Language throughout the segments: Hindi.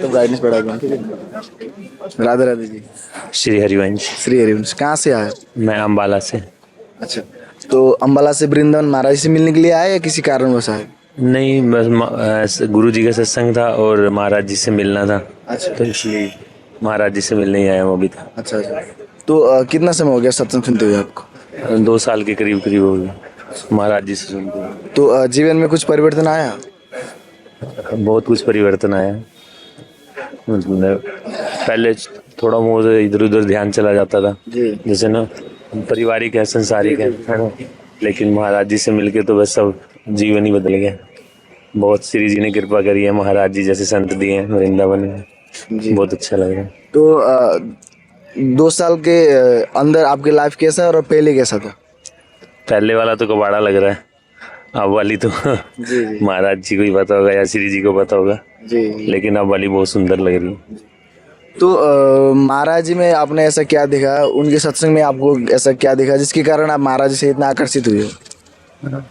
तो ब्राइटनेस बढ़ा दूँ, ठीक है। राधे राधे जी। श्री हरिवंश। श्री हरिवंश। कहाँ से आए? मैं अम्बाला से। अच्छा, तो अम्बाला से वृंदावन महाराज से मिलने के लिए आए या किसी कारणवश आए? नहीं, बस गुरु जी का सत्संग था और महाराज जी से मिलना था। अच्छा। तो इसलिए महाराज जी से मिलने ही आया हूँ अभी तक। अच्छा अच्छा। तो कितना समय हो गया सत्संग सुनते हुए आपको? 2 साल के करीब करीब हो गए महाराज जी से सुनते हुए। तो जीवन में कुछ परिवर्तन आया? बहुत कुछ परिवर्तन आया। मतलब पहले थोड़ा बहुत इधर उधर ध्यान चला जाता था, जी। जैसे ना पारिवारिक है, संसारिक है ना। लेकिन महाराज जी से मिलके तो बस सब जीवन ही बदल गया। बहुत श्री जी ने कृपा करी है, महाराज जी जैसे संत दिए हैं वृंदावन में। जी। बहुत अच्छा लग रहा है। तो 2 साल के अंदर आपकी लाइफ कैसा है और पहले कैसा था? पहले वाला तो कबाड़ा लग रहा है, अब वाली तो जी जी महाराज जी को ही पता होगा या श्री जी को पता होगा। जी। लेकिन अब वाली बहुत सुंदर लग रही है। तो महाराज जी में आपने ऐसा क्या देखा, उनके सत्संग में आपको ऐसा क्या देखा जिसके कारण आप महाराज जी से इतना आकर्षित हुए हो?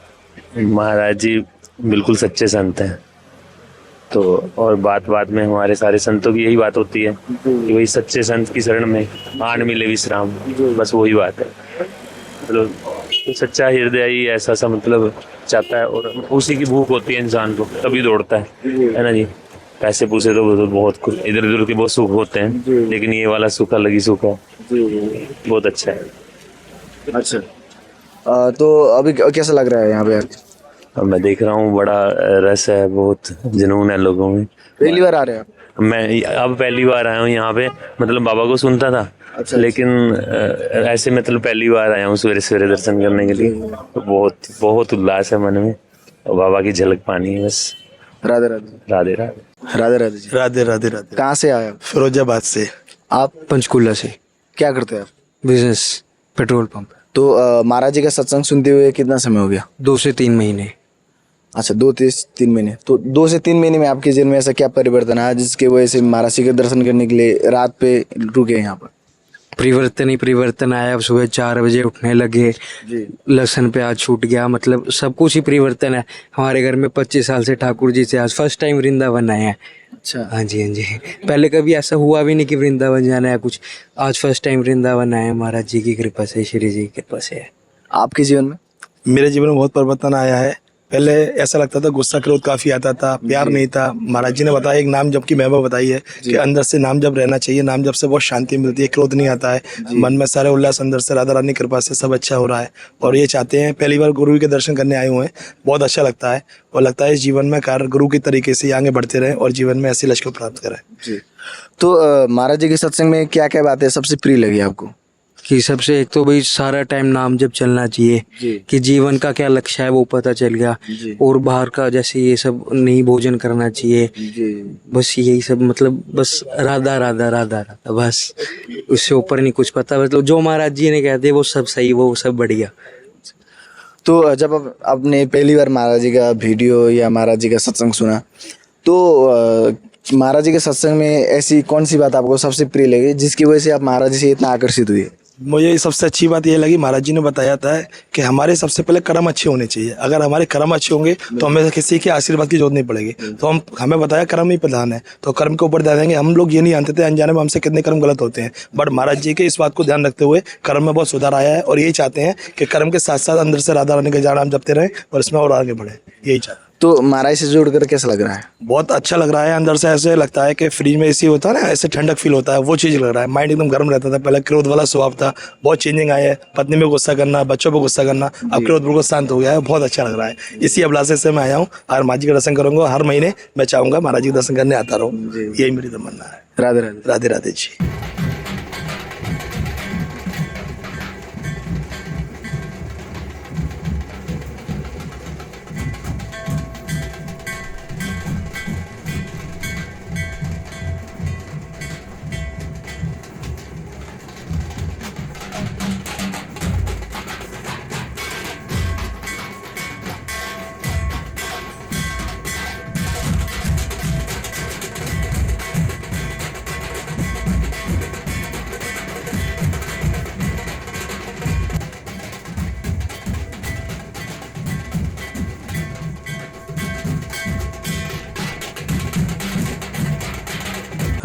महाराज जी बिल्कुल सच्चे संत हैं। तो और बात बात में हमारे सारे संतों की यही बात होती है कि वही सच्चे संत की शरण में आन मिले विश्राम, बस वही बात है। मतलब तो सच्चा हृदय ही ऐसा सा मतलब चाहता है, और उसी की भूख होती है इंसान को, तभी दौड़ता है ना जी। पैसे पूसे तो बहुत कुछ इधर उधर के बहुत सुख होते हैं, लेकिन ये वाला सुख अलग ही सुख है, बहुत अच्छा है। अच्छा। तो अभी कैसा लग रहा है यहाँ पे? अब मैं देख रहा हूँ बड़ा रस है, बहुत जुनून है लोगों में। पहली बार आ रहे हैं आप? मैं अब पहली बार आया हूँ यहाँ पे। मतलब बाबा को सुनता था, अच्छा। लेकिन ऐसे मतलब पहली बार आया हूँ सवेरे सवेरे दर्शन करने के लिए। तो बहुत बहुत उल्लास है मन में, और बाबा की झलक पानी है बस। राधे राधे। राधे राधे। राधे राधे जी। राधे राधे राधे। कहाँ से आए आप? फिरोजाबाद से। आप पंचकूला से। क्या करते हैं आप? Business, petrol pump. तो महाराज जी का सत्संग सुनते हुए कितना समय हो गया? 2 से 3 महीने। अच्छा, 2 से 3 महीने। तो 2 से 3 महीने में आपके जीवन में ऐसा क्या परिवर्तन आया जिसके वजह से महाराज जी के दर्शन करने के लिए रात पे रुके यहाँ पर? परिवर्तन ही परिवर्तन आया। अब सुबह 4 बजे उठने लगे, जी। लहसुन प्याज छूट गया, मतलब सब कुछ ही परिवर्तन है। हमारे घर में 25 साल से ठाकुर जी से आज फर्स्ट टाइम वृंदावन आए हैं। अच्छा। हाँ जी, हाँ जी। पहले कभी ऐसा हुआ भी नहीं कि वृंदावन जाना है कुछ। आज फर्स्ट टाइम वृंदावन आए, महाराज जी की कृपा से, श्री जी की कृपा से। आपके जीवन में? मेरे जीवन में बहुत परिवर्तन आया है। पहले ऐसा लगता था, गुस्सा क्रोध काफी आता था, प्यार नहीं था। महाराज जी ने बताया, एक नाम जप की महिमा बताई है कि अंदर से नाम जप रहना चाहिए, नाम जप से बहुत शांति मिलती है, क्रोध नहीं आता है, मन में सारे उल्लास, अंदर से राधा रानी की कृपा से सब अच्छा हो रहा है। और ये चाहते हैं, पहली बार गुरु के दर्शन करने आए हुए हैं, बहुत अच्छा लगता है। और लगता है इस जीवन में कार्य गुरु की तरीके से आगे बढ़ते रहें और जीवन में ऐसे लक्ष्य को प्राप्त करें। जी। तो महाराज जी के सत्संग में क्या क्या बातें सबसे प्रिय लगी आपको? कि सबसे एक तो भाई सारा टाइम नाम जब चलना चाहिए, कि जीवन का क्या लक्ष्य है वो पता चल गया। और बाहर का जैसे ये सब नहीं भोजन करना चाहिए, बस यही सब, मतलब बस राधा राधा राधा राधा, बस उससे ऊपर नहीं कुछ पता। मतलब जो महाराज जी ने कहते वो सब सही, वो सब बढ़िया। तो जब आपने पहली बार महाराज जी का वीडियो या महाराज जी का सत्संग सुना, तो महाराज जी के सत्संग में ऐसी कौन सी बात आपको सबसे प्रिय लगी जिसकी वजह से आप महाराज जी से इतना आकर्षित हुए? मुझे सबसे अच्छी बात ये लगी, महाराज जी ने बताया था कि हमारे सबसे पहले कर्म अच्छे होने चाहिए। अगर हमारे कर्म अच्छे होंगे तो हमें किसी के आशीर्वाद की जरूरत नहीं पड़ेगी। तो हमें बताया कर्म ही प्रधान है, तो कर्म के ऊपर ध्यान देंगे। हम लोग ये नहीं जानते थे अनजाने में हमसे कितने कर्म गलत होते हैं, बट महाराज जी के इस बात को ध्यान रखते हुए कर्म में बहुत सुधार आया है। और यही चाहते हैं कि कर्म के साथ साथ अंदर से राधा रानी का नाम जपते रहें और इसमें और आगे बढ़े, यही चाहते हैं। तो महाराज से जुड़कर कैसा लग रहा है? बहुत अच्छा लग रहा है। अंदर से ऐसे लगता है कि फ्रिज में एसी होता है ना, ऐसे ठंडक फील होता है, वो चीज़ लग रहा है। माइंड एकदम गर्म रहता था, पहले क्रोध वाला स्वभाव था, बहुत चेंजिंग आया है। पत्नी में गुस्सा करना, बच्चों पर गुस्सा करना, अब क्रोध बिल्कुल शांत हो गया है, बहुत अच्छा लग रहा है। इसी अभिलाषा से मैं आया हूँ और महाराज जी का दर्शन करूंगा। हर महीने मैं चाहूंगा महाराज जी का दर्शन करने आता रहूँ, यही मेरी तमन्ना है। राधे राधे। राधे राधे जी।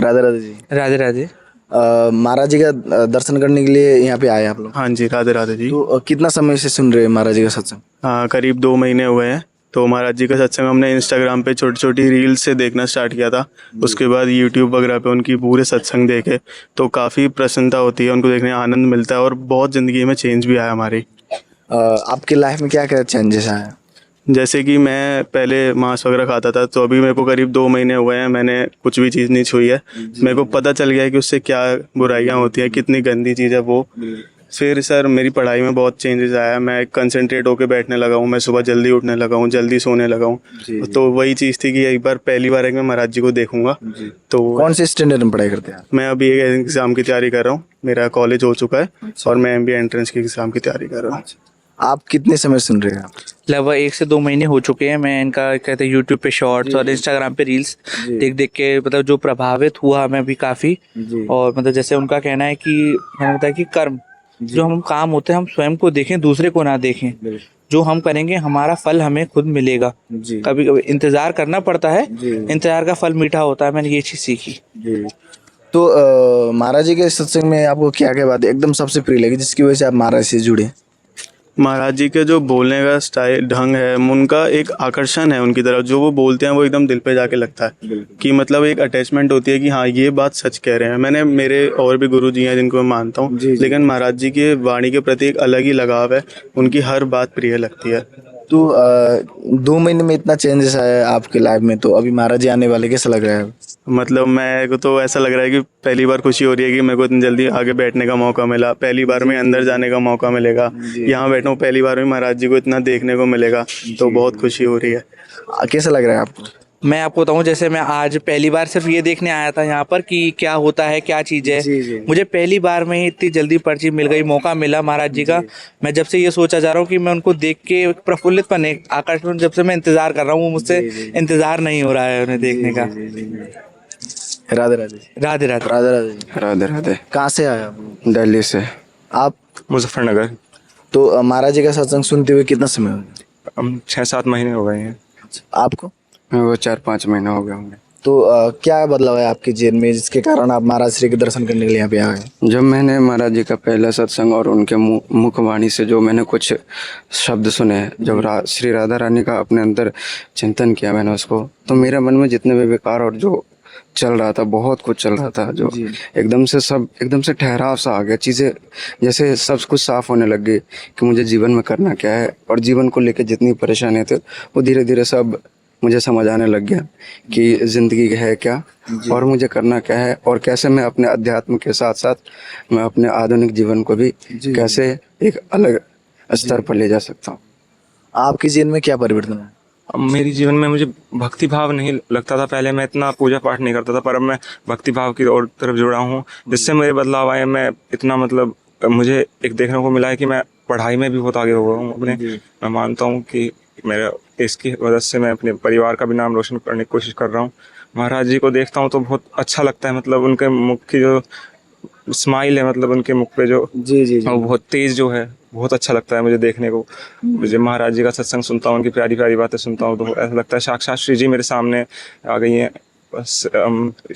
राधे राधे जी। राधे राधे। महाराज जी का दर्शन करने के लिए यहाँ पे आए आप लोग? हाँ जी, राधे राधे जी। तो कितना समय से सुन रहे हैं महाराज जी का सत्संग? हाँ, करीब 2 महीने हुए हैं। तो महाराज जी का सत्संग हमने इंस्टाग्राम पे छोटी छोटी रील्स से देखना स्टार्ट किया था। उसके बाद यूट्यूब वगैरह पे उनकी पूरे सत्संग देखे तो काफ़ी प्रसन्नता होती है, उनको देखने में आनंद मिलता है और बहुत ज़िंदगी में चेंज भी आया हमारी। आपकी लाइफ में क्या क्या चेंजेस आए? जैसे कि मैं पहले मांस वगैरह खाता था, तो अभी मेरे को करीब 2 महीने हुए हैं, मैंने कुछ भी चीज़ नहीं छुई है। मेरे को पता चल गया है कि उससे क्या बुराइयाँ होती हैं, कितनी गंदी चीज़ है वो। फिर सर मेरी पढ़ाई में बहुत चेंजेस आया, मैं कंसंट्रेट होकर बैठने लगा हूँ, मैं सुबह जल्दी उठने लगा हूँ, जल्दी सोने लगा हूँ। तो वही चीज़ थी कि एक बार पहली बार है कि मैं महाराज जी को देखूंगा। तो कौन से स्टैंडर्ड में पढ़ाई करते हैं आप? मैं अभी एक एग्ज़ाम की तैयारी कर रहा हूँ, मेरा कॉलेज हो चुका है और मैं MBA एंट्रेंस की एग्ज़ाम की तैयारी कर रहा हूँ। आप कितने समय सुन रहे हैं आप? लगभग 1 से 2 महीने हो चुके हैं। मैं इनका कहते हैं यूट्यूब पे शॉर्ट्स और इंस्टाग्राम पे रील्स देख देख के मतलब जो प्रभावित हुआ मैं भी काफ़ी। और मतलब जैसे उनका कहना है कि हमें बताया कि कर्म जो हम काम होते हैं हम स्वयं को देखें, दूसरे को ना देखें। जो हम करेंगे हमारा फल हमें खुद मिलेगा। कभी कभी इंतजार करना पड़ता है, इंतजार का फल मीठा होता है। मैंने ये चीज़ सीखी। तो महाराज जी के सत्संग में आपको क्या क्या बात एकदम सबसे प्रिय लगी जिसकी वजह से आप महाराज से जुड़े? महाराज जी के जो बोलने का स्टाइल ढंग है, उनका एक आकर्षण है उनकी तरफ, जो वो बोलते हैं वो एकदम दिल पे जाके लगता है कि मतलब एक अटैचमेंट होती है कि हाँ ये बात सच कह रहे हैं। मैंने मेरे और भी गुरु जी हैं जिनको मैं मानता हूँ, लेकिन महाराज जी के वाणी के प्रति एक अलग ही लगाव है, उनकी हर बात प्रिय लगती है। तो 2 महीने में इतना चेंजेस आया आपके लाइफ में, तो अभी महाराज जी आने वाले, कैसा लग रहा है? मतलब मैं को तो ऐसा लग रहा है कि पहली बार खुशी हो रही है कि मेरे को इतनी जल्दी आगे बैठने का मौका मिला, पहली बार में अंदर जाने का मौका मिलेगा, यहाँ बैठा हूँ पहली बार में महाराज जी को इतना देखने को मिलेगा, तो बहुत खुशी हो रही है। कैसा लग रहा है आपको? मैं आपको बताऊं, जैसे मैं आज पहली बार सिर्फ ये देखने आया था यहाँ पर कि क्या होता है, क्या चीज़ है। मुझे पहली बार में ही इतनी जल्दी पर्ची मिल गई, मौका मिला महाराज जी का। मैं जब से ये सोचा जा रहा हूँ कि मैं उनको देख के प्रफुल्लित पन, आकर्षण, जब से मैं इंतजार कर रहा हूँ, वो मुझसे इंतजार नहीं हो रहा है उन्हें देखने का। राधे राधे। राधे राधे। राधे राधे। राधे राधे। कहाँ से आए आप? दिल्ली से। आप? मुजफ्फरनगर। तो महाराज जी का सत्संग सुनते हुए कितना समय हो गया? हम 6-7 महीने हो गए हैं। आपको? वो 4-5 महीने हो गए होंगे। तो क्या बदलाव है आपके जीवन में जिसके कारण आप महाराज श्री के दर्शन करने के लिए यहाँ पे आ गए? जब मैंने महाराज जी का पहला सत्संग और उनके मुखवाणी से जो मैंने कुछ शब्द सुने, जब श्री राधा रानी का अपने अंदर चिंतन किया मैंने उसको, तो मेरे मन में जितने भी विकार और जो चल रहा था, बहुत कुछ चल रहा था, जो एकदम से ठहराव सा आ गया, चीज़ें जैसे सब कुछ साफ होने लग गई कि मुझे जीवन में करना क्या है, और जीवन को लेकर जितनी परेशानियाँ थे वो धीरे धीरे सब मुझे समझ आने लग गया कि ज़िंदगी है क्या और मुझे करना क्या है, और कैसे मैं अपने अध्यात्म के साथ साथ मैं अपने आधुनिक जीवन को भी कैसे एक अलग स्तर पर ले जा सकता हूँ। आपके जीवन में क्या परिवर्तन है? अब मेरी जीवन में मुझे भक्ति भाव नहीं लगता था, पहले मैं इतना पूजा पाठ नहीं करता था, पर अब मैं भक्ति भाव की ओर तरफ जुड़ा हूँ, जिससे मेरे बदलाव आए। मैं इतना मतलब मुझे एक देखने को मिला है कि मैं पढ़ाई में भी बहुत आगे हो गया हूँ अपने। मैं मानता हूँ कि मेरा इसकी वजह से मैं अपने परिवार का भी नाम रोशन करने की कोशिश कर रहा हूँ। महाराज जी को देखता हूँ तो बहुत अच्छा लगता है, मतलब उनके मुख की जो स्माइल है, मतलब उनके मुख पे जो वो बहुत तेज जो है, बहुत अच्छा लगता है मुझे देखने को। मुझे महाराज जी का सत्संग सुनता हूँ, उनकी प्यारी प्यारी बातें सुनता हूँ, तो ऐसा लगता है साक्षात श्री जी मेरे सामने आ गई हैं। बस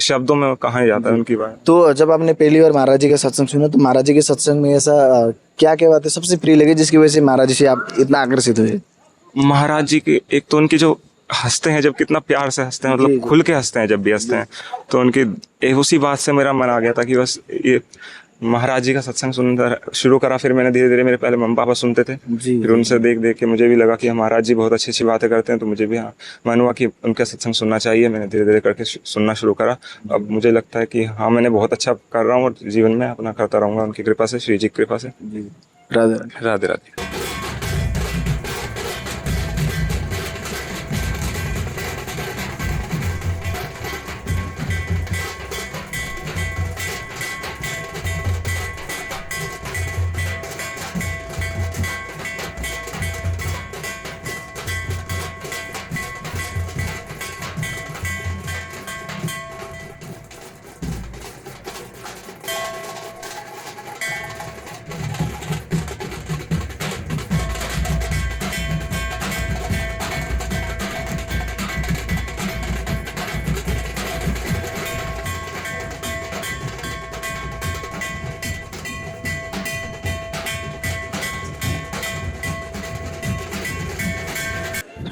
शब्दों में कहाँ जाता है उनकी बात। तो जब आपने पहली बार महाराज जी का सत्संग सुना, तो महाराज जी के सत्संग में ऐसा क्या क्या बातें सबसे प्रिय लगी जिसकी वजह से महाराज जी से आप इतना आकर्षित हुए? महाराज जी की एक तो उनकी जो हंसते हैं, जब कितना प्यार से हंसते हैं, मतलब खुल के हंसते हैं जब भी हंसते हैं, तो उनकी उसी बात से मेरा मन आ गया था कि बस ये महाराज जी का सत्संग सुनना शुरू करा। फिर मैंने धीरे धीरे, मेरे पहले मम्मी पापा सुनते थे, फिर उनसे देख देख के मुझे भी लगा कि महाराज जी बहुत अच्छी अच्छी बातें करते हैं, तो मुझे भी हाँ मन हुआ कि उनका सत्संग सुनना चाहिए। मैंने धीरे धीरे करके सुनना शुरू करा। अब मुझे लगता है कि हाँ मैंने बहुत अच्छा कर रहा हूँ और जीवन में अपना करता रहूँगा उनकी कृपा से, श्री जी की कृपा से। राधे राधे राधे।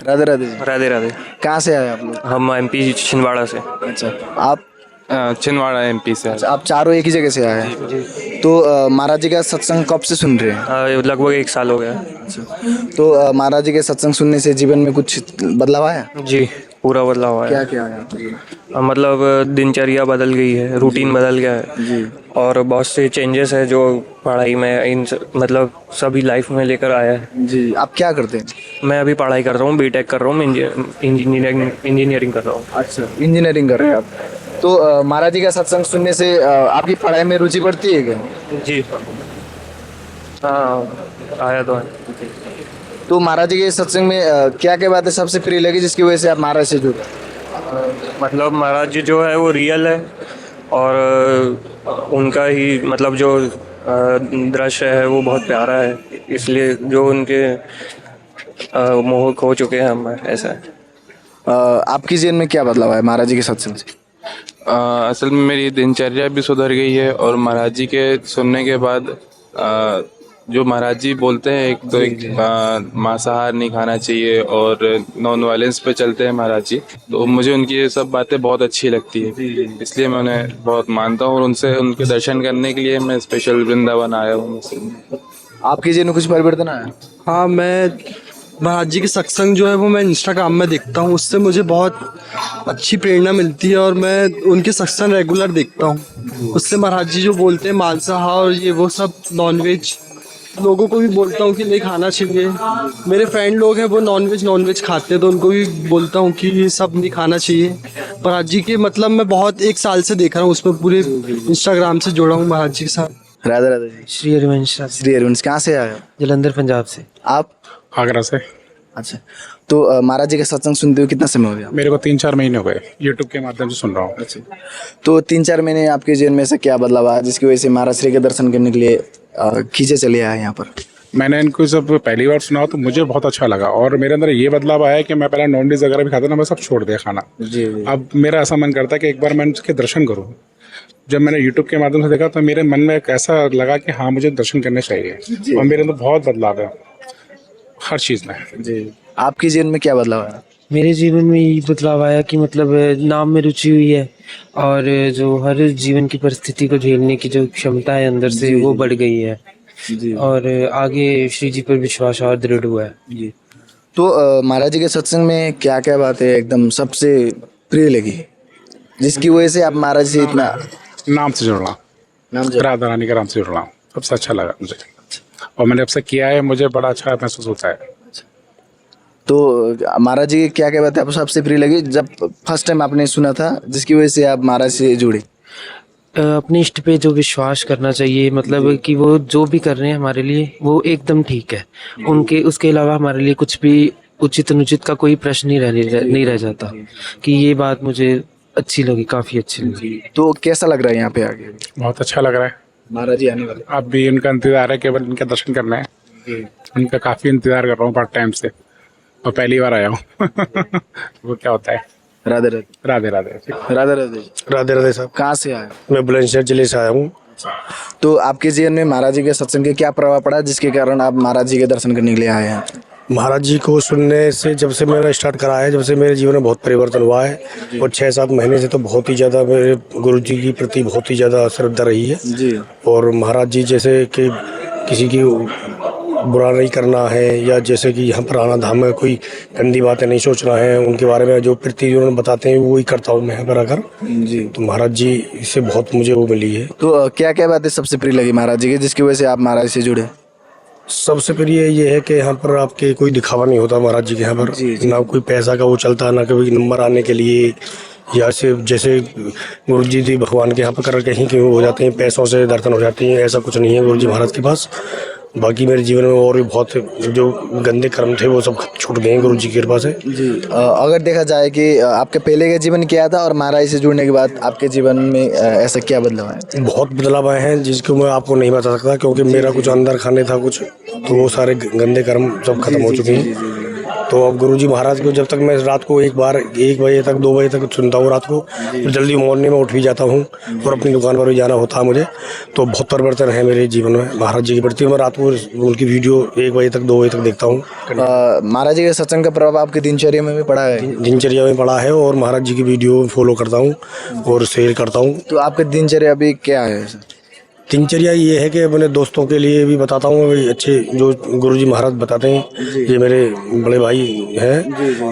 राधे राधे जी। राधे राधे। कहाँ से आए आप लोग? हम एमपी छिंदवाड़ा से। अच्छा, आप? छिंदवाड़ा एमपी से। अच्छा, आप चारों एक ही जगह से आए हैं। तो महाराज जी का सत्संग कब से सुन रहे हैं? लगभग 1 साल हो गया। तो महाराज जी के सत्संग सुनने से जीवन में कुछ बदलाव आया? जी, पूरा बदलाव आया। क्या क्या आया? मतलब दिनचर्या बदल गई है, रूटीन बदल गया है और बहुत से चेंजेस है जो पढ़ाई में मतलब सभी लाइफ में लेकर आया है। जी, आप क्या करते हैं? मैं अभी पढ़ाई कर रहा हूँ, बीटेक कर रहा हूँ, इंजीनियरिंग कर रहा हूँ। अच्छा, इंजीनियरिंग कर रहे हैं आप। तो महाराज जी का सत्संग सुनने से आपकी पढ़ाई में रुचि बढ़ती है क्या? जी हाँ, आया तो है। तो महाराज जी के सत्संग में क्या क्या बातें सबसे प्रिय लगी जिसकी वजह से आप महाराज से जुड़े? मतलब महाराज जी जो है वो रियल है और उनका ही मतलब जो दृश्य है वो बहुत प्यारा है, इसलिए जो उनके मोह खो चुके हैं हम, ऐसा है। आपकी जीवन में क्या बदलाव है महाराज जी के सत्संग से? असल में मेरी दिनचर्या भी सुधर गई है और महाराज जी के सुनने के बाद जो महाराज जी बोलते हैं एक मांसाहार नहीं खाना चाहिए और नॉन वायलेंस पे चलते हैं महाराज जी, तो मुझे उनकी ये सब बातें बहुत अच्छी लगती है, इसलिए मैं उन्हें बहुत मानता हूँ और उनसे उनके दर्शन करने के लिए मैं स्पेशल वृंदावन आया हूँ। आपके जीवन में कुछ परिवर्तन आया? हाँ, मैं महाराज जी के सत्संग जो है वो मैं इंस्टाग्राम में देखता हूँ, उससे मुझे बहुत अच्छी प्रेरणा मिलती है और मैं उनके सत्संग रेगुलर देखता हूँ। उससे महाराज जी जो बोलते हैं मांसाहार और ये वो सब नॉनवेज लोगों को भी बोलता हूँ कि नहीं खाना चाहिए। मेरे फ्रेंड लोग हैं वो नॉनवेज खाते हैं तो उनको भी बोलता हूँ कि ये सब नहीं खाना चाहिए। महाराज जी के मतलब मैं बहुत 1 साल से देख रहा हूँ, उसमें पूरे इंस्टाग्राम से जुड़ा हूँ महाराज जी के साथ। राधे राधे जी। श्री हरिवंश श्री हरिवंश कहाँ से आए हो? जलंधर पंजाब से। आप? आगरा से। अच्छा, तो महाराज जी का सत्संग सुनते हुए कितना समय हो गया? मेरे को 3-4 महीने हो गए, यूट्यूब के माध्यम से सुन रहा हूँ। अच्छा, तो 3-4 महीने आपके जीवन में से क्या बदलाव आया जिसकी वजह से महाराज श्री के दर्शन करने के लिए खींचे चले आए यहाँ पर? मैंने इनको जब पहली बार सुना तो मुझे बहुत अच्छा लगा और मेरे अंदर ये बदलाव आया कि मैं पहले नॉनवेज वगैरह भी खाता था, मैं सब छोड़ दिया खाना। जी। अब मेरा ऐसा मन करता है कि एक बार मैं उसके दर्शन करूँ। जब मैंने यूट्यूब के माध्यम से देखा तो मेरे मन में एक ऐसा लगा कि हाँ मुझे दर्शन करने चाहिए और मेरे अंदर बहुत बदलाव है हर चीज़ में। जी, आपके जीवन में क्या बदलाव आया? मेरे जीवन में ये बदलाव आया कि मतलब नाम में रुचि हुई है और जो हर जीवन की परिस्थिति को झेलने की जो क्षमता है अंदर से वो बढ़ गई है जी। और आगे श्री जी पर विश्वास और दृढ़ हुआ है। जी, तो महाराज जी के सत्संग में क्या क्या बातें एकदम सबसे प्रिय लगी जिसकी वजह से आप महाराज से इतना? नाम से जुड़ना, राधा रानी के नाम से जुड़ना सबसे अच्छा लगा मुझे और मैंने अब से किया है, मुझे बड़ा अच्छा महसूस होता है। तो महाराज जी की क्या क्या बातें आपको सबसे प्रिय लगी जब फर्स्ट टाइम आपने सुना था जिसकी वजह से आप महाराज से जुड़े? अपने इष्ट पे जो विश्वास करना चाहिए, मतलब कि वो जो भी कर रहे हैं हमारे लिए वो एकदम ठीक है, उनके उसके अलावा हमारे लिए कुछ भी उचित अनुचित का कोई प्रश्न नहीं रह जाता, कि ये बात मुझे अच्छी लगी, काफ़ी अच्छी लगी। तो कैसा लग रहा है यहाँ पे आगे? बहुत अच्छा लग रहा है, महाराज जी आने वाले। अब भी इनका इंतजार है, केवल इनका दर्शन करना है। उनका काफ़ी इंतजार कर रहा हूँ पार्ट टाइम से और पहली बार आया हूँ। वो क्या होता है? राधे राधे। राधे राधे। राधे राधे। राधे राधे साहब। कहाँ से आए? मैं बुलंदशहर जिले से आया हूँ। तो आपके जीवन में महाराज जी के सत्संग के क्या प्रभाव पड़ा जिसके कारण आप महाराज जी के दर्शन करने के लिए आए हैं? महाराज जी को सुनने से जब से मैंने स्टार्ट करा है, जब से मेरे जीवन में बहुत परिवर्तन हुआ है और 6-7 महीने से तो बहुत ही ज़्यादा मेरे गुरु जी के प्रति बहुत ही ज़्यादा श्रद्धा रही है जी। और महाराज जी जैसे कि किसी की बुरा नहीं करना है या जैसे कि यहाँ पर आना धाम में कोई गंदी बातें नहीं सोचना है, उनके बारे में जो प्रति उन्होंने बताते हैं वही करता हूँ मैं यहाँ पर आकर जी। तो महाराज जी से बहुत मुझे वो मिली है। तो क्या क्या बातें सबसे प्रिय लगी महाराज जी की जिसकी वजह से आप महाराज से जुड़े? सबसे प्रिय ये है कि यहाँ पर आपके कोई दिखावा नहीं होता महाराज जी के यहाँ पर, ना कोई पैसा का वो चलता, ना कोई नंबर आने के लिए या सिर्फ जैसे गुरु जी थी भगवान के यहाँ पर कर कहीं के हो जाते हैं, पैसों से दर्शन हो जाते हैं, ऐसा कुछ नहीं है गुरु जी महाराज के पास। बाकी मेरे जीवन में और भी बहुत जो गंदे कर्म थे वो सब छूट गए गुरु जी की कृपा से जी। अगर देखा जाए कि आपके पहले का जीवन क्या था और महाराज से जुड़ने के बाद आपके जीवन में ऐसा क्या बदलाव है? बहुत बदलाव आए हैं जिसको मैं आपको नहीं बता सकता क्योंकि मेरा कुछ अंदर खाने था कुछ, तो वो सारे गंदे कर्म सब खत्म हो चुके हैं तो अब गुरुजी महाराज को जब तक मैं रात को एक बजे तक 2 बजे तक सुनता हूँ रात को, फिर जल्दी मॉर्निंग में उठ भी जाता हूँ और अपनी दुकान पर भी जाना होता है मुझे। तो बहुत परिवर्तन है मेरे जीवन में महाराज जी के प्रति। मैं रात को उनकी वीडियो 1 बजे तक 2 बजे तक देखता हूँ। महाराज जी के सत्संग का प्रभाव आपकी दिनचर्या में भी पड़ा है? दिनचर्या में पड़ा है और महाराज जी की वीडियो फॉलो करता हूँ और शेयर करता हूँ। तो आपकी दिनचर्या अभी क्या है? दिनचर्या ये है कि अपने दोस्तों के लिए भी बताता हूँ, भाई अच्छे जो गुरुजी महाराज बताते हैं, ये मेरे बड़े भाई हैं,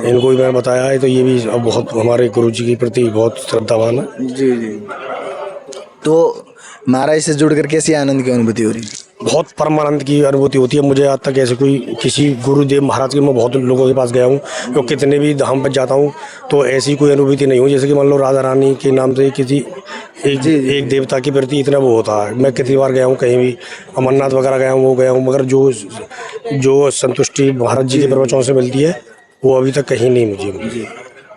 इनको भी मैंने बताया है, तो ये भी अब बहुत हमारे गुरुजी के प्रति बहुत श्रद्धावान है। जी। तो महाराज से जुड़कर कैसी आनंद की अनुभूति हो रही है? बहुत परमानंद की अनुभूति होती है मुझे। आज तक ऐसे किसी गुरुदेव महाराज के, मैं बहुत लोगों के पास गया हूँ, तो कितने भी धाम पर जाता हूँ तो ऐसी कोई अनुभूति नहीं हुई। जैसे कि मान लो राधा रानी के नाम से किसी एक देवता के प्रति इतना वो होता है। मैं कितनी बार गया हूँ, कहीं भी अमरनाथ वगैरह गया हूँ, मगर जो संतुष्टि महाराज जी के प्रवचनों से मिलती है वो अभी तक कहीं नहीं मुझे।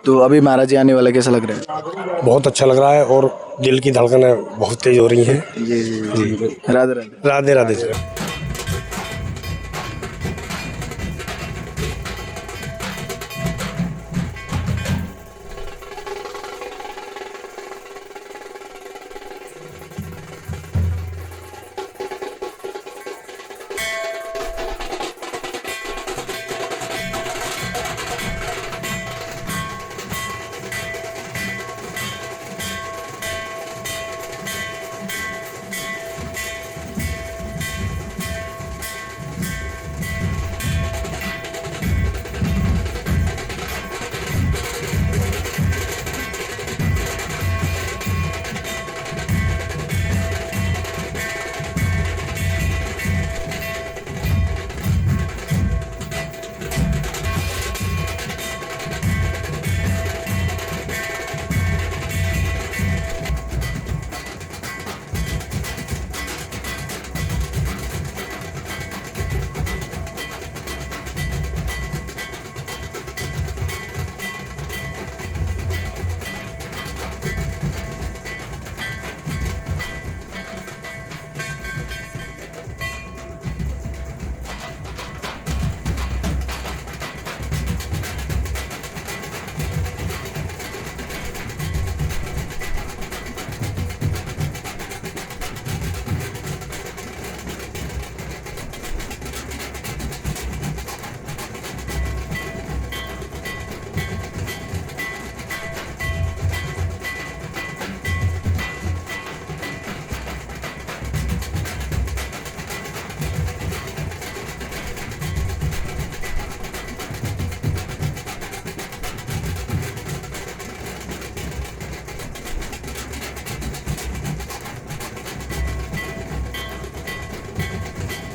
तो अभी महाराज जी आने वाला कैसा लग रहा है? बहुत अच्छा लग रहा है और दिल की धड़कनें बहुत तेज हो रही हैं। जी। राधे राधे। राधे राधे सर।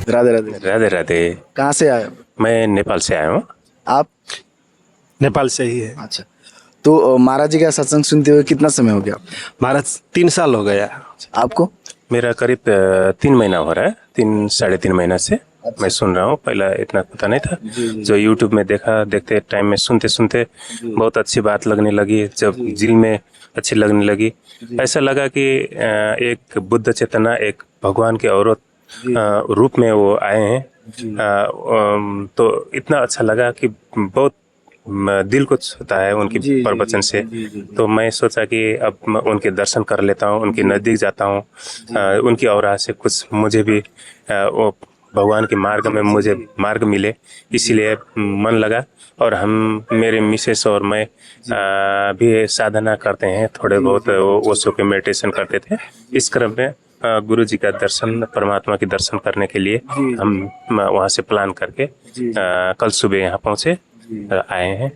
राधे राधे। राधे राधे। कहाँ से आए? मैं नेपाल से आया हूँ। आप? नेपाल से ही है। अच्छा। तो महाराज जी का सत्संग सुनते हुए कितना समय हो गया? महाराज 3 साल हो गया। आपको? मेरा करीब 3 महीना हो रहा है, 3-3.5 महीना से मैं सुन रहा हूँ। पहला इतना पता नहीं था, जो यूट्यूब में देखते टाइम में सुनते सुनते बहुत अच्छी बात लगने लगी। जब दिल में अच्छी लगने लगी, ऐसा लगा कि एक बुद्ध चेतना, एक भगवान के औरत रूप में वो आए हैं। तो इतना अच्छा लगा कि बहुत दिल को छूता है उनकी प्रवचन से। तो मैं सोचा कि अब उनके दर्शन कर लेता हूँ, उनके नज़दीक जाता हूँ, उनकी औरा से कुछ मुझे भी वो भगवान के मार्ग में मुझे मार्ग मिले, इसीलिए मन लगा। और हम, मेरे मिसेस और मैं भी साधना करते हैं, थोड़े बहुत ओशो के मेडिटेशन करते थे। इस क्रम में गुरु जी का दर्शन, परमात्मा के दर्शन करने के लिए हम वहाँ से प्लान करके कल सुबह यहाँ पहुँचे, आए हैं।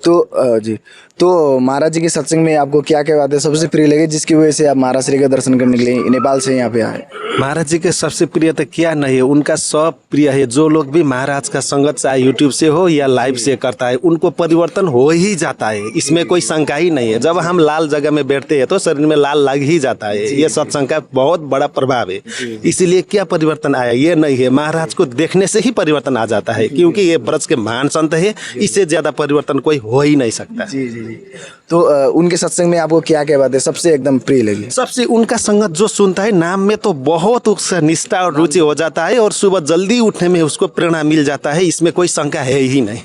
तो जी, तो महाराज जी के सत्संग में आपको क्या क्या बातें सबसे प्रिय लगी जिसकी वजह से आप महाराज श्री का दर्शन करने के लिए नेपाल से यहाँ पे आए? महाराज जी के सबसे प्रिय तो क्या नहीं है, उनका सब प्रिय है। जो लोग भी महाराज का संगत चाहे यूट्यूब से हो या लाइव से करता है, उनको परिवर्तन हो ही जाता है, इसमें कोई शंका ही नहीं है। जब हम लाल जगह में बैठते हैं तो शरीर में लाल लग ही जाता है। ये सत्संग का बहुत बड़ा प्रभाव है। इसीलिए क्या परिवर्तन आया ये नहीं है, महाराज को देखने से ही परिवर्तन आ जाता है, क्योंकि ये ब्रज के महान संत है। इससे ज्यादा परिवर्तन कोई हो ही नहीं सकता। तो उनके सत्संग में आपको क्या क्या बातें सबसे एकदम प्रिय लगी? सबसे उनका संगत जो सुनता है, नाम में तो बहुत उसका निष्ठा और रुचि हो जाता है, और सुबह जल्दी उठने में उसको प्रेरणा मिल जाता है, इसमें कोई शंका है ही नहीं।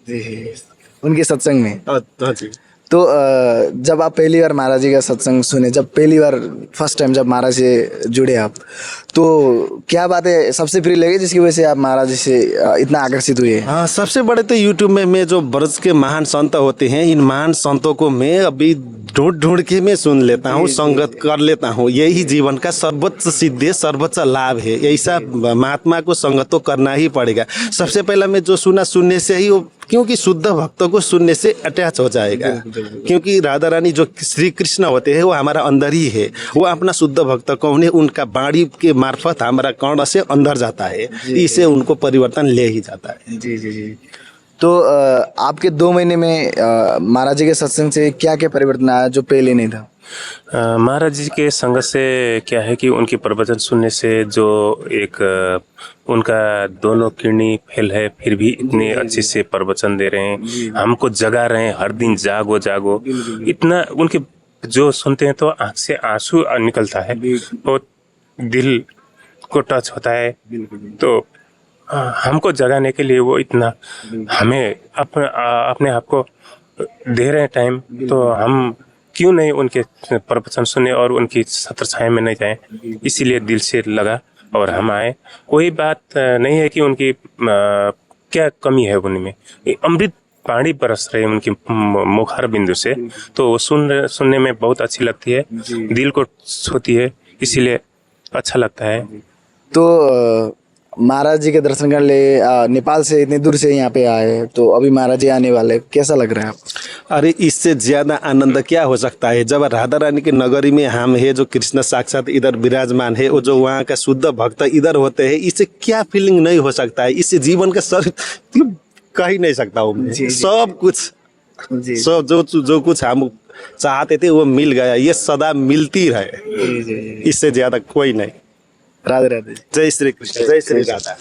जी उनके सत्संग में। हाँ जी। तो जब आप पहली बार महाराज जी का सत्संग सुने, जब पहली बार फर्स्ट टाइम जब महाराज से जुड़े आप, तो क्या बातें सबसे प्रिय लगी जिसकी वजह से आप महाराज जी से इतना आकर्षित हुए? हाँ, सबसे बड़े तो यूट्यूब में मैं जो ब्रज के महान संत होते हैं, इन महान संतों को मैं अभी ढूंढ के मैं सुन लेता हूँ, संगत कर लेता हूँ। यही जीवन का सर्वोच्च सिद्धि, सर्वोच्च लाभ है। ऐसा महात्मा को संगत तो करना ही पड़ेगा। सबसे पहला मैं जो सुनने से ही वो, क्योंकि शुद्ध भक्तों को सुनने से अटैच हो जाएगा। क्योंकि राधा रानी जो श्री कृष्ण होते हैं वो हमारा अंदर ही है। वो अपना शुद्ध भक्त को उन्हें उनका वाणी के मार्फत हमारा कर्ण से अंदर जाता है, इससे उनको परिवर्तन ले ही जाता है। जी जी जी। तो आपके 2 महीने में महाराज जी के सत्संग से क्या क्या परिवर्तन आया जो पहले नहीं था? महाराज जी के संगत से क्या है कि उनके प्रवचन सुनने से जो एक उनका दोनों किडनी फेल है, फिर भी इतने अच्छे से प्रवचन दे रहे हैं, हमको जगा रहे हैं, हर दिन जागो जागो। इतना उनके जो सुनते हैं तो आँख से आंसू निकलता है, बहुत दिल को टच होता है। तो हमको जगाने के लिए वो इतना हमें अपने आप को दे रहे हैं टाइम, तो हम क्यों नहीं उनके प्रवचन सुने और उनकी छत्र छाया में नहीं जाएं। इसीलिए दिल से लगा और हम आए। कोई बात नहीं है कि उनकी क्या कमी है उनमें, अमृत पानी बरस रहे हैं उनकी मुखार बिंदु से, तो वो सुनने में बहुत अच्छी लगती है, दिल को छूती है, इसीलिए अच्छा लगता है। तो महाराज जी के दर्शन करने नेपाल से इतनी दूर से यहाँ पे आए, तो अभी महाराज जी आने वाले, कैसा लग रहा है आपको? अरे इससे ज्यादा आनंद क्या हो सकता है जब राधा रानी की नगरी में हम है, जो कृष्ण साक्षात इधर विराजमान है, और जो वहाँ का शुद्ध भक्त इधर होते हैं, इससे क्या फीलिंग नहीं हो सकता है। इससे जीवन का सर कह ही नहीं सकता हूँ। सब कुछ, सब जो कुछ हम चाहते थे वो मिल गया, ये सदा मिलती रहे, इससे ज्यादा कोई नहीं। राधे राधे। जय श्री कृष्ण, जय श्री राधा।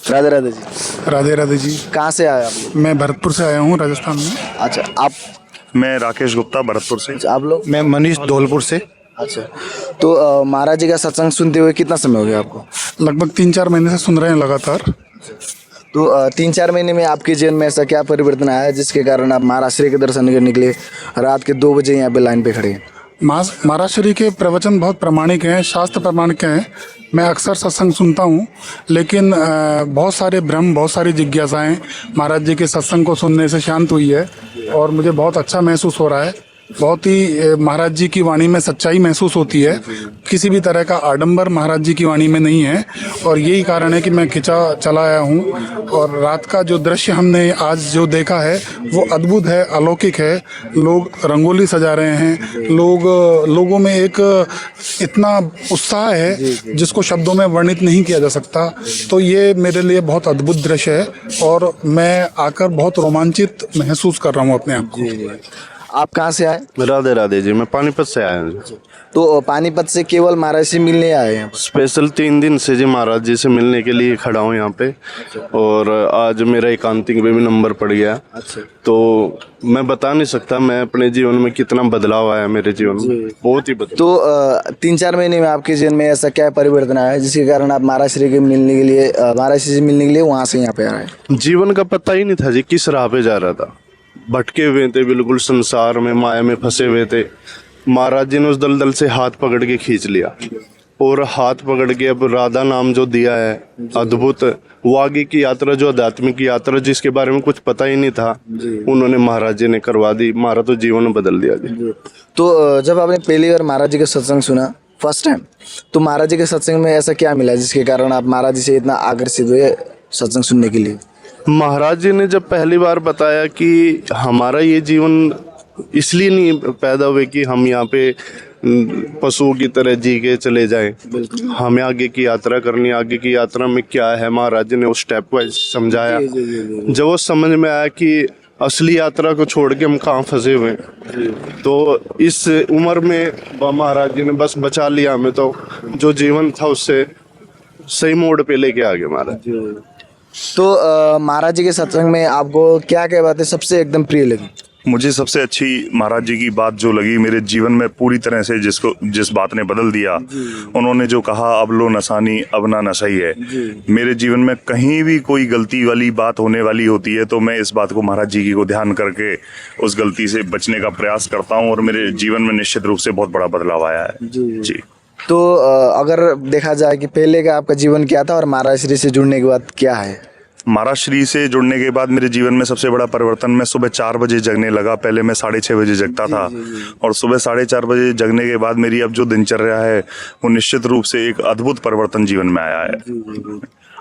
राधे राधे जी। राधे राधे जी। कहाँ से आए आप लोग? मैं भरतपुर से आया हूँ, राजस्थान में। अच्छा, आप? मैं राकेश गुप्ता, भरतपुर से। आप लोग? मैं मनीष धौलपुर से। अच्छा, तो महाराज जी का सत्संग सुनते हुए कितना समय हो गया आपको? लगभग 3-4 महीने से सुन रहे हैं लगातार। तो 3-4 महीने में आपके जीवन में ऐसा क्या परिवर्तन आया है जिसके कारण आप महाराज श्री के दर्शन करने के लिए रात के 2 बजे यहाँ पे लाइन पे खड़े हैं? महाराज श्री के प्रवचन बहुत प्रामाणिक हैं, शास्त्र प्रामाणिक हैं। मैं अक्सर सत्संग सुनता हूँ, लेकिन बहुत सारे भ्रम, बहुत सारी जिज्ञासाएं महाराज जी के सत्संग को सुनने से शांत हुई है, और मुझे बहुत अच्छा महसूस हो रहा है। बहुत ही महाराज जी की वाणी में सच्चाई महसूस होती है, किसी भी तरह का आडंबर महाराज जी की वाणी में नहीं है, और यही कारण है कि मैं खिंचा चला आया हूँ। और रात का जो दृश्य हमने आज जो देखा है वो अद्भुत है, अलौकिक है। लोग रंगोली सजा रहे हैं, लोगों में एक इतना उत्साह है जिसको शब्दों में वर्णित नहीं किया जा सकता। तो ये मेरे लिए बहुत अद्भुत दृश्य है, और मैं आकर बहुत रोमांचित महसूस कर रहा हूँ अपने आप को। आप कहाँ से आए? राधे राधे जी। मैं पानीपत से आया हूँ। तो पानीपत से केवल महाराज से मिलने आए हैं? स्पेशल 3 दिन से जी महाराज जी से मिलने के लिए खड़ा हूँ यहाँ पे, और आज मेरा एकांतिक में भी नंबर पड़ गया। अच्छा। तो मैं बता नहीं सकता मैं अपने जीवन में कितना बदलाव आया मेरे जीवन में, बहुत ही बदलाव। तो 3-4 महीने में आपके जीवन में ऐसा क्या परिवर्तन आया है जिसके कारण आप महाराज श्री के मिलने के लिए, महाराज श्री से मिलने के लिए वहाँ से यहाँ पे आ रहे हैं? जीवन का पता ही नहीं था जी किस राह पे जा रहा था। भटके हुए थे, बिल्कुल संसार में माया में फंसे हुए थे। महाराज जी ने उस दलदल से हाथ पकड़ के खींच लिया और हाथ पकड़ के अब राधा नाम जो दिया है अद्भुत, वो आगे की यात्रा जो आध्यात्मिक यात्रा जिसके बारे में कुछ पता ही नहीं था उन्होंने महाराज जी ने करवा दी। हमारा तो जीवन बदल दिया जी। तो जब आपने पहली बार महाराज जी का सत्संग सुना फर्स्ट टाइम, तो महाराज जी के सत्संग में ऐसा क्या मिला जिसके कारण आप महाराज जी से इतना आकर्षित हुए सत्संग सुनने के लिए? महाराज जी ने जब पहली बार बताया कि हमारा ये जीवन इसलिए नहीं पैदा हुए कि हम यहाँ पे पशुओं की तरह जी के चले जाएं, हमें आगे की यात्रा करनी, आगे की यात्रा में क्या है महाराज जी ने उस स्टेप वाइज समझाया। जब वो समझ में आया कि असली यात्रा को छोड़ के हम कहाँ फंसे हुए हैं, तो इस उम्र में महाराज जी ने बस बचा लिया हमें, तो जो जीवन था उससे सही मोड़ पे लेके आ गए महाराज। तो महाराज जी के सत्संग में आपको क्या क्या बातें सबसे एकदम प्रिय लगी? मुझे सबसे अच्छी महाराज जी की बात जो लगी मेरे जीवन में पूरी तरह से जिस बात ने बदल दिया, उन्होंने जो कहा अब लो नसानी अब ना नशा ही है। मेरे जीवन में कहीं भी कोई गलती वाली बात होने वाली होती है तो मैं इस बात को महाराज जी की को ध्यान करके उस गलती से बचने का प्रयास करता हूँ और मेरे जीवन में निश्चित रूप से बहुत बड़ा बदलाव आया है जी। तो अगर देखा जाए कि पहले का आपका जीवन क्या था और महाराज श्री से जुड़ने के बाद क्या है? महाराज श्री से जुड़ने के बाद मेरे जीवन में सबसे बड़ा परिवर्तन, मैं सुबह 4 बजे जगने लगा। पहले मैं 6:30 बजे जगता था और सुबह 4:30 बजे जगने के बाद मेरी अब जो दिनचर्या है वो निश्चित रूप से एक अद्भुत परिवर्तन जीवन में आया है।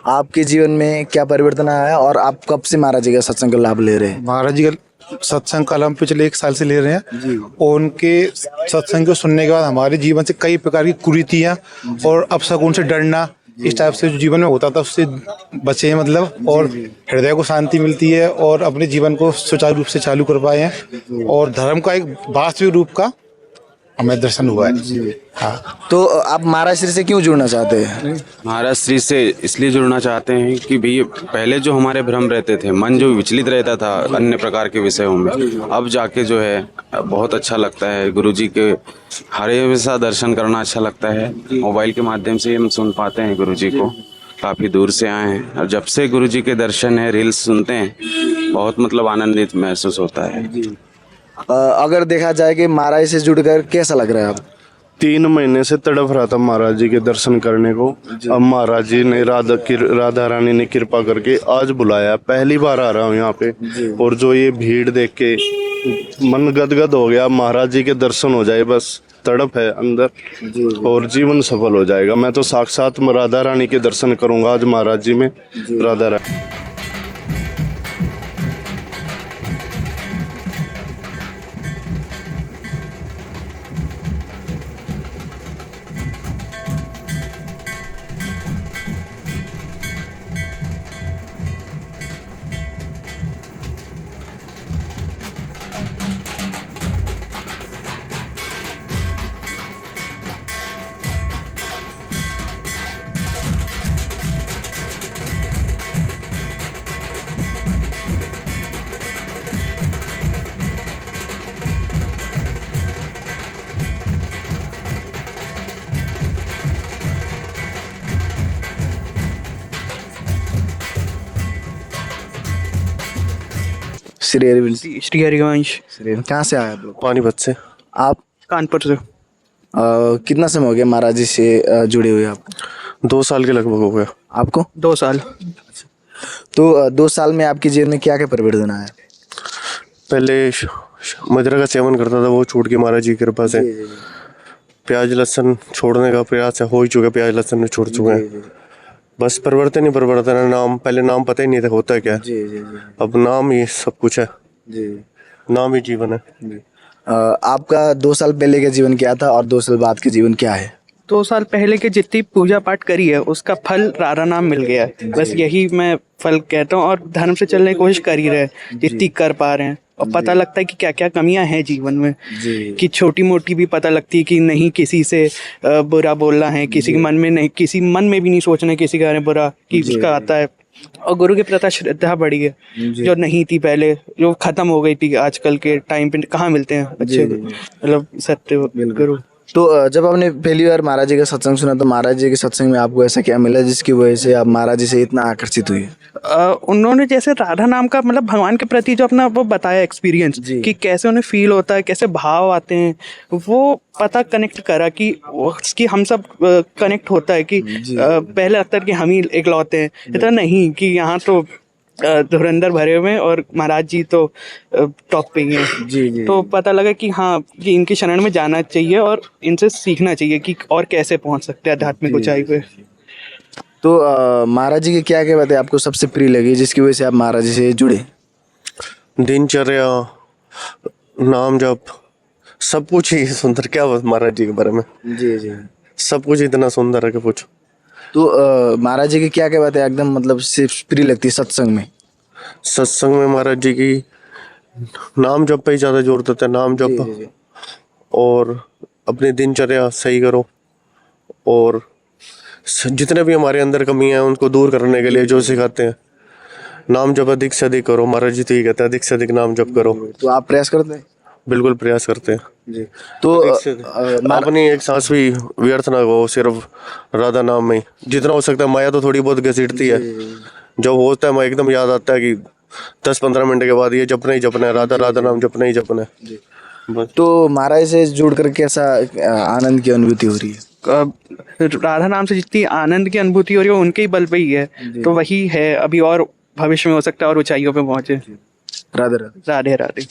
आपके जीवन में क्या परिवर्तन आया और आप कब से महाराज जी का सत्संग का लाभ ले रहे हैं? महाराज जी का सत्संग का हम पिछले 1 साल से ले रहे हैं और उनके सत्संग को सुनने के बाद हमारे जीवन से कई प्रकार की कुरीतियाँ और अपशकुन से डरना, इस टाइप से जो जीवन में होता था उससे बचे हैं मतलब, और हृदय को शांति मिलती है और अपने जीवन को सुचारू रूप से चालू कर पाए हैं और धर्म का एक वास्तविक रूप का हमें दर्शन हुआ है। हाँ। तो आप महाराज श्री से क्यों जुड़ना चाहते हैं? महाराज श्री से इसलिए जुड़ना चाहते हैं कि भैया पहले जो हमारे भ्रम रहते थे, मन जो विचलित रहता था अन्य प्रकार के विषयों में, अब जाके जो है बहुत अच्छा लगता है। गुरुजी के हर हमेशा दर्शन करना अच्छा लगता है। मोबाइल के माध्यम से हम सुन पाते हैं गुरुजी को, काफ़ी दूर से आए हैं और जब से गुरुजी के दर्शन है रील्स सुनते हैं बहुत मतलब आनंदित महसूस होता है। अगर देखा जाए कि महाराज से जुड़कर कैसा लग रहा है आप? 3 महीने से तड़प रहा था महाराज जी के दर्शन करने को। अब महाराज जी ने राधा रानी ने कृपा करके आज बुलाया, पहली बार आ रहा हूँ यहाँ पे और जो ये भीड़ देख के मन गदगद हो गया। महाराज जी के दर्शन हो जाए बस तड़प है अंदर और जीवन सफल हो जाएगा। मैं तो साक्षात राधा रानी के दर्शन करूंगा आज महाराज जी में। राधा रानी श्री हरिवंश। श्री हरिवंश। कहाँ से आए आप लोग? पानीपत से। आप? कानपुर से। कितना समय हो गया महाराज जी से जुड़े हुए आप? 2 साल के लगभग हो गया। आपको? 2 साल। तो 2 साल में आपके जीवन में क्या क्या परिवर्तन आया? पहले मदिरा का सेवन करता था, वो छूट के महाराज जी की कृपा से। प्याज लहसुन छोड़ने का प्रयास हो ही चुका, प्याज लहसुन में छोड़ चुके हैं। बस परिवर्तन ही परिवर्तन है। नाम पहले नाम पता ही नहीं था होता है क्या, अब नाम ही सब कुछ है। नाम ही जीवन है। आपका 2 साल पहले का जीवन क्या था और 2 साल बाद के जीवन क्या है? 2 साल पहले के जितनी पूजा पाठ करी है उसका फल राधा नाम मिल गया है, बस यही मैं फल कहता हूँ। और धर्म से चलने की कोशिश कर ही रहे, जितनी कर पा रहे हैं। और पता लगता है कि क्या क्या कमियां हैं जीवन में, कि छोटी मोटी भी पता लगती है कि नहीं किसी से बुरा बोलना है, किसी के मन में नहीं, किसी मन में भी नहीं सोचना किसी के बारे में बुरा कि उसका आता है। और गुरु के प्रति श्रद्धा बढ़ी है जो नहीं थी पहले, जो खत्म हो गई थी। आजकल के टाइम पे कहाँ मिलते हैं अच्छे मतलब सत्य गुरु। तो जब आपने पहली बार महाराज जी का सत्संग सुना तो महाराज जी के सत्संग में आपको ऐसा क्या मिला जिसकी वजह से आप महाराज जी से इतना आकर्षित हुई? उन्होंने जैसे राधा नाम का मतलब भगवान के प्रति जो अपना वो बताया एक्सपीरियंस कि कैसे उन्हें फील होता है, कैसे भाव आते हैं, वो पता कनेक्ट करा कि हम सब कनेक्ट होता है कि पहले लगता है कि हम ही इकलौते हैं, इतना नहीं कि यहाँ तो धुरंधर भरे हुए हैं और महाराज जी तो टॉप पे ही हैं। तो पता लगा कि हाँ कि इनकी शरण में जाना चाहिए और इनसे सीखना चाहिए कि और कैसे पहुंच सकते हैं आध्यात्मिक ऊंचाई पे। तो महाराज जी की क्या क्या बातें आपको सबसे प्रिय लगी जिसकी वजह से आप महाराज जी से जुड़े? दिनचर्या, नाम जप, सब कुछ ही सुंदर। क्या महाराज जी के बारे में जी सब कुछ इतना सुंदर है कि पूछो। तो महाराज जी की क्या क्या बातें एकदम मतलब सिर्फ प्रिय लगती है सत्संग में? सत्संग में महाराज जी की नाम जप पे ही ज़्यादा जोर देते हैं। नाम जप और अपनी दिनचर्या सही करो और जितने भी हमारे अंदर कमी है उनको दूर करने के लिए जो सिखाते हैं, नाम जप अधिक से अधिक करो। महाराज जी तो ये कहते हैं अधिक से अधिक नाम जप करो। तो आप प्रयास करते हैं? बिल्कुल प्रयास करते हैं जी। तो अपनी एक सांस भी व्यर्थ ना हो, सिर्फ राधा नाम में जितना हो सकता है। माया तो थोड़ी बहुत घसीटती है, जब होता है मैं एकदम याद आता है कि 10-15 मिनट के बाद ये जपना ही जपना है, राधा राधा नाम जपना ही जपना है। तो महाराज से जुड़ कर कैसा आनंद की अनुभूति हो रही है? राधा नाम से जितनी आनंद की अनुभूति हो रही है उनके ही बल पे ही है, तो वही है अभी और भविष्य में हो सकता है और ऊंचाइयों पे पहुंचे। राधे राधे। राधे राधे।